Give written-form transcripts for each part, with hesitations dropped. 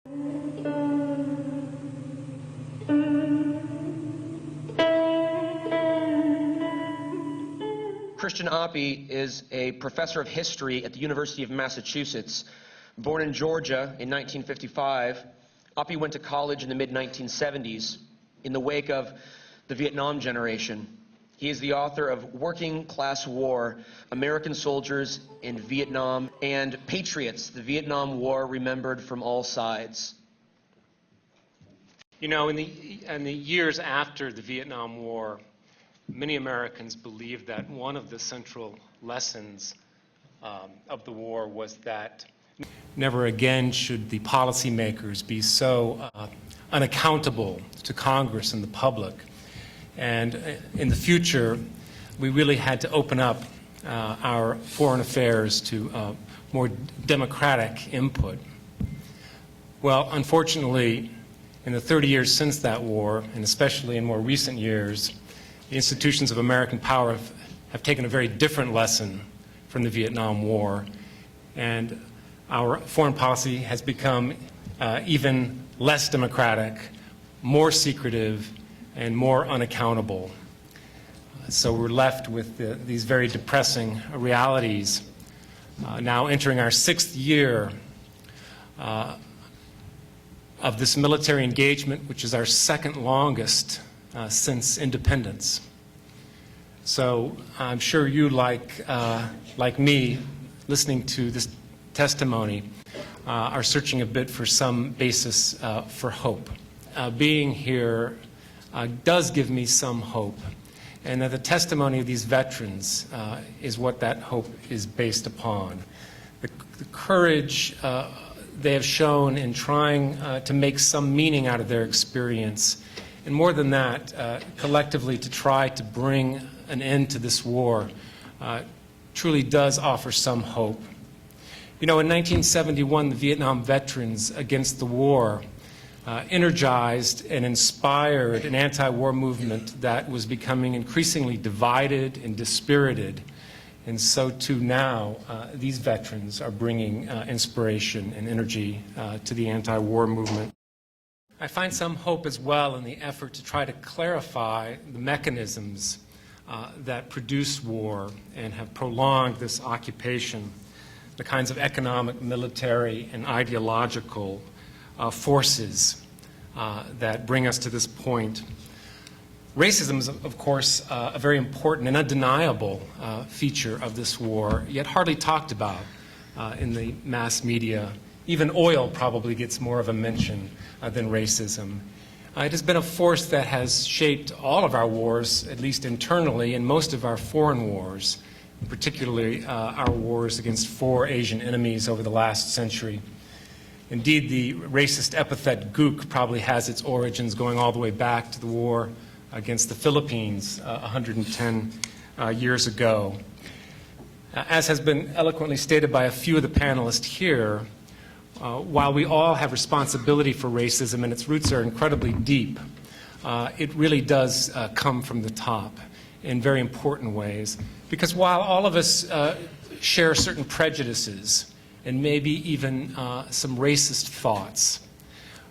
Christian Appy is a professor of history at the University of Massachusetts. Born in Georgia in 1955, Appy went to college in the mid-1970s in the wake of the Vietnam generation. He is the author of Working Class War, American Soldiers in Vietnam, and Patriots, the Vietnam War Remembered from All Sides. You know, in the years after the Vietnam War, many Americans believed that one of the central lessons of the war was that never again should the policymakers be so unaccountable to Congress and the public. And in the future, we really had to open up our foreign affairs to more democratic input. Well, unfortunately, in the 30 years since that war, and especially in more recent years, the institutions of American power have taken a very different lesson from the Vietnam War, and our foreign policy has become even less democratic, more secretive, and more unaccountable. So we're left with these very depressing realities. Now entering our 6th year of this military engagement, which is our 2nd longest since independence. So I'm sure you, like me, listening to this testimony, are searching a bit for some basis for hope. Being here does give me some hope, and that the testimony of these veterans is what that hope is based upon. The courage they have shown in trying to make some meaning out of their experience, and more than that, collectively to try to bring an end to this war, truly does offer some hope. You know, in 1971, the Vietnam veterans against the war energized and inspired an anti-war movement that was becoming increasingly divided and dispirited. And so too now, these veterans are bringing inspiration and energy to the anti-war movement. I find some hope as well in the effort to try to clarify the mechanisms that produce war and have prolonged this occupation, the kinds of economic, military, and ideological forces that bring us to this point. Racism is, of course, a very important and undeniable feature of this war, yet hardly talked about in the mass media. Even oil probably gets more of a mention than racism. It has been a force that has shaped all of our wars, at least internally, and most of our foreign wars, particularly our wars against 4 Asian enemies over the last century. Indeed, the racist epithet gook probably has its origins going all the way back to the war against the Philippines 110 years ago. As has been eloquently stated by a few of the panelists here, while we all have responsibility for racism and its roots are incredibly deep, it really does come from the top in very important ways. Because while all of us share certain prejudices and maybe even some racist thoughts,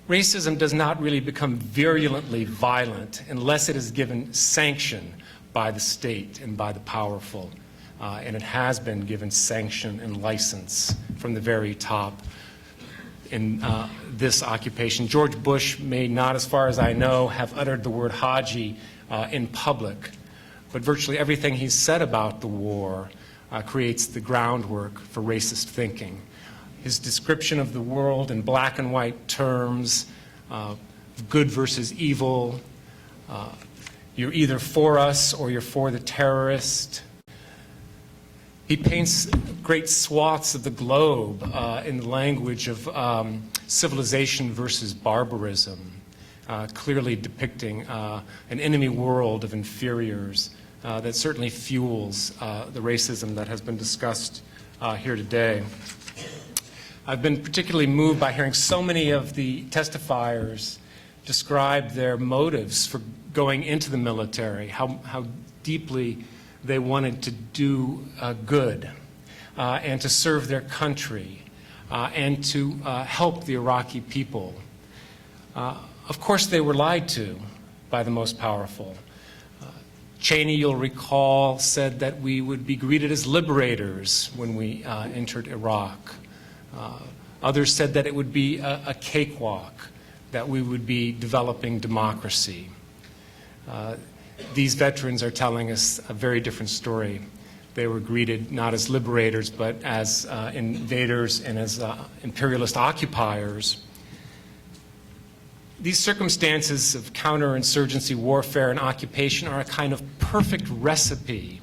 racism does not really become virulently violent unless it is given sanction by the state and by the powerful. And it has been given sanction and license from the very top in this occupation. George Bush may not, as far as I know, have uttered the word Haji in public, but virtually everything he's said about the war creates the groundwork for racist thinking. His description of the world in black and white terms, good versus evil, you're either for us or you're for the terrorist. He paints great swaths of the globe in the language of civilization versus barbarism, clearly depicting an enemy world of inferiors that certainly fuels the racism that has been discussed here today. I've been particularly moved by hearing so many of the testifiers describe their motives for going into the military, how deeply they wanted to do good and to serve their country, and to help the Iraqi people. Of course, they were lied to by the most powerful. Cheney, you'll recall, said that we would be greeted as liberators when we entered Iraq. Others said that it would be a cakewalk, that we would be developing democracy. These veterans are telling us a very different story. They were greeted not as liberators, but as invaders and as imperialist occupiers. These circumstances of counterinsurgency warfare and occupation are a kind of perfect recipe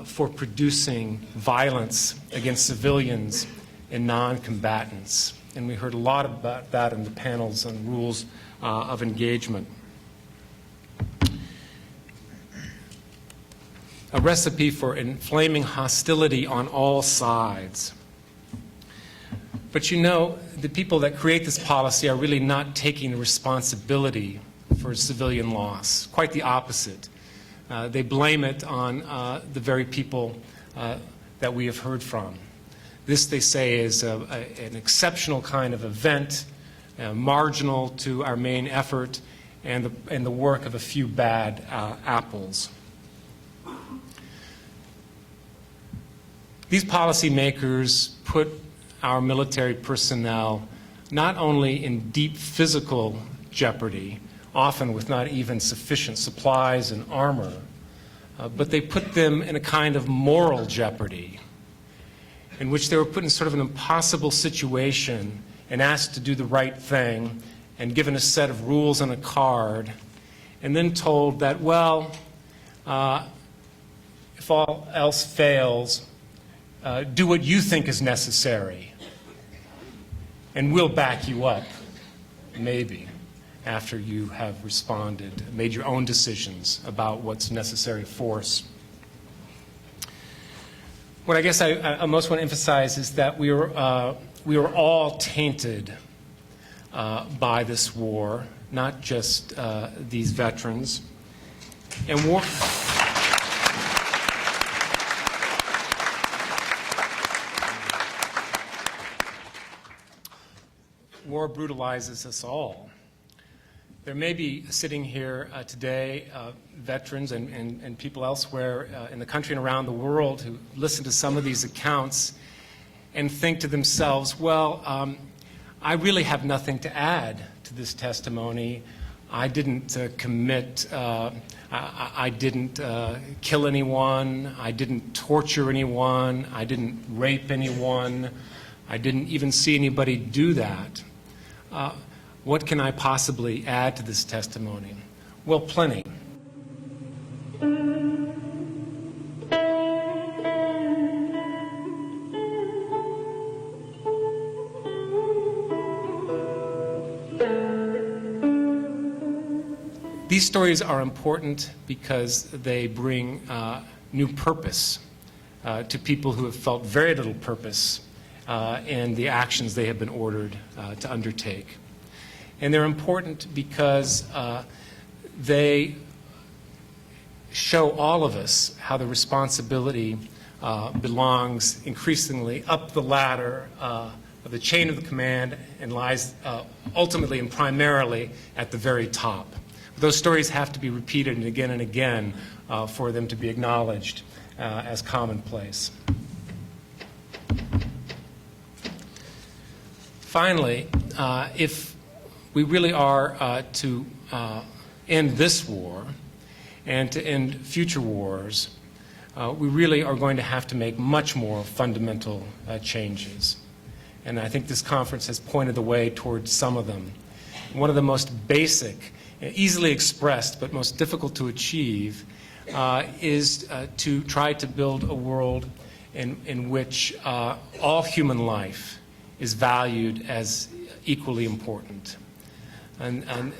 for producing violence against civilians and non-combatants. And we heard a lot about that in the panels on rules of engagement. A recipe for inflaming hostility on all sides. But you know, the people that create this policy are really not taking the responsibility for civilian loss. Quite the opposite. They blame it on the very people that we have heard from. This, they say, is an exceptional kind of event, marginal to our main effort, and the work of a few bad apples. These policymakers put our military personnel not only in deep physical jeopardy, often with not even sufficient supplies and armor, but they put them in a kind of moral jeopardy in which they were put in sort of an impossible situation and asked to do the right thing and given a set of rules on a card and then told that, well, if all else fails, do what you think is necessary, and we'll back you up, maybe, after you have responded, made your own decisions about what's necessary force. What I guess I most want to emphasize is that we were all tainted by this war, not just these veterans. And war brutalizes us all. There may be sitting here today veterans and people elsewhere in the country and around the world who listen to some of these accounts and think to themselves, well, I really have nothing to add to this testimony. I didn't commit, I didn't kill anyone, I didn't torture anyone, I didn't rape anyone, I didn't even see anybody do that. What can I possibly add to this testimony? Well, plenty. These stories are important because they bring new purpose to people who have felt very little purpose in the actions they have been ordered to undertake. And they're important because they show all of us how the responsibility belongs increasingly up the ladder of the chain of the command and lies ultimately and primarily at the very top. Those stories have to be repeated and again for them to be acknowledged as commonplace. Finally, if we really are to end this war and to end future wars, we really are going to have to make much more fundamental changes. And I think this conference has pointed the way towards some of them. One of the most basic, easily expressed, but most difficult to achieve is to try to build a world in which all human life is valued as equally important. And